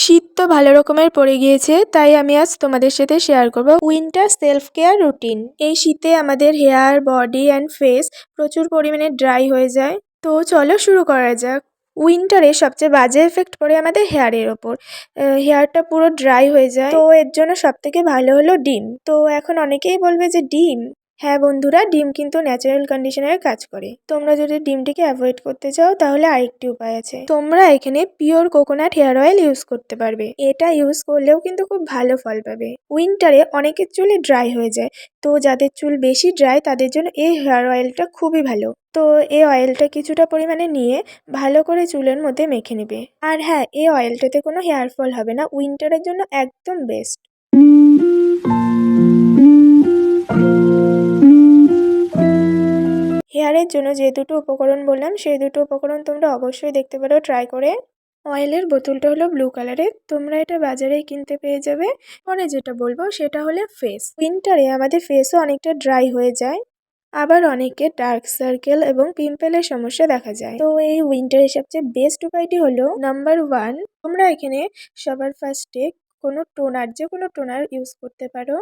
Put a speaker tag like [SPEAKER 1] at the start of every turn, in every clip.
[SPEAKER 1] শীত তো ভালো রকমের পড়ে গিয়েছে, তাই আমি আজ তোমাদের সাথে শেয়ার করব উইন্টার সেলফ কেয়ার রুটিন। এই শীতে আমাদের হেয়ার, বডি অ্যান্ড ফেস প্রচুর পরিমাণে ড্রাই হয়ে যায়। তো চলো শুরু করা যাক। উইন্টারে সবচেয়ে বাজে এফেক্ট পড়ে আমাদের হেয়ারের ওপর। হেয়ারটা পুরো ড্রাই হয়ে যায়। তো এর জন্য সব থেকে ভালো হলো ডিম। তো এখন অনেকেই বলবে যে ডিম, হ্যাঁ বন্ধুরা, ডিম কিন্তু ন্যাচারাল কন্ডিশনারে কাজ করে। তোমরা যদি ডিমটিকে অ্যাভয়েড করতে চাও তাহলে আরেকটি উপায় আছে। তোমরা এখানে pure coconut hair oil use করতে পারবে। এটা ইউজ করলেও কিন্তু খুব ভালো ফল পাবে। উইন্টারে অনেকের চুলই ড্রাই হয়ে যায়, তো যাদের চুল বেশি ড্রাই তাদের জন্য এই হেয়ার অয়েলটা খুবই ভালো। তো এই অয়েলটা কিছুটা পরিমাণে নিয়ে ভালো করে চুলের মধ্যে মেখে নেবে। আর হ্যাঁ, এই অয়েলটাতে কোনো হেয়ার ফল হবে না, উইন্টারের জন্য একদম বেস্ট। হেয়ারের জন্য যে দুটো উপকরণ বললাম সেই দুটো উপকরণ তোমরা অবশ্যই দেখতে পারো ট্রাই করে। অয়েলের বোতলটা হলো ব্লু কালারের, তোমরা এটা বাজারেই কিনতে পেয়ে যাবে। পরে যেটা বলবো সেটা হলো ফেস। উইন্টারে আমাদের ফেসও অনেকটা ড্রাই হয়ে যায়, আবার অনেকে ডার্ক সার্কেল এবং পিম্পলের সমস্যা দেখা যায়। তো এই উইন্টারের সবচেয়ে বেস্ট উপায়টি হলো নাম্বার 1, তোমরা এখানে সবার ফার্স্টে কোনো টোনার, যে কোনো টোনার ইউজ করতে পারো।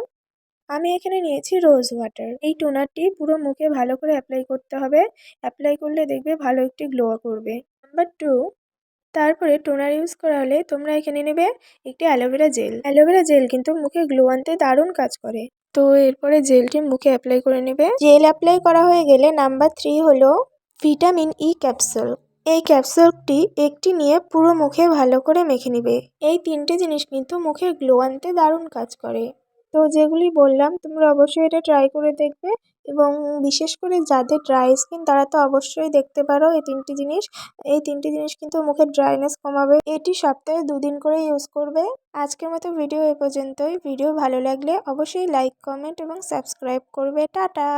[SPEAKER 1] আমি এখানে নিয়েছি রোজ ওয়াটার। এই টোনারটি পুরো মুখে ভালো করে অ্যাপ্লাই করতে হবে। অ্যাপ্লাই করলে দেখবে ভালো একটি গ্লো করবে। নাম্বার 2, তারপরে টোনার ইউজ করা হলে তোমরা এখানে নেবে একটি অ্যালোভেরা জেল। অ্যালোভেরা জেল কিন্তু মুখে গ্লো আনতে দারুণ কাজ করে। তো এরপরে জেলটি মুখে অ্যাপ্লাই করে নেবে। জেল অ্যাপ্লাই করা হয়ে গেলে নাম্বার 3 হলো ভিটামিন ই ক্যাপসুল। এই ক্যাপসুলটি একটি নিয়ে পুরো মুখে ভালো করে মেখে নিবে। এই তিনটে জিনিস কিন্তু মুখে গ্লো আনতে দারুণ কাজ করে। তো যেগুলি বললাম তোমরা অবশ্যই এটা ট্রাই করে দেখবে, এবং বিশেষ করে যাদের ড্রাই স্কিন তারা তো অবশ্যই দেখতে পারো এই তিনটি জিনিস। এই তিনটি জিনিস কিন্তু মুখের ড্রাইনেস কমাবে। এটি সপ্তাহে 2 দিন করে ইউজ করবে। আজকের মতো ভিডিও এ পর্যন্তই। ভিডিও ভালো লাগলে অবশ্যই লাইক, কমেন্ট এবং সাবস্ক্রাইব করবে। টাটা।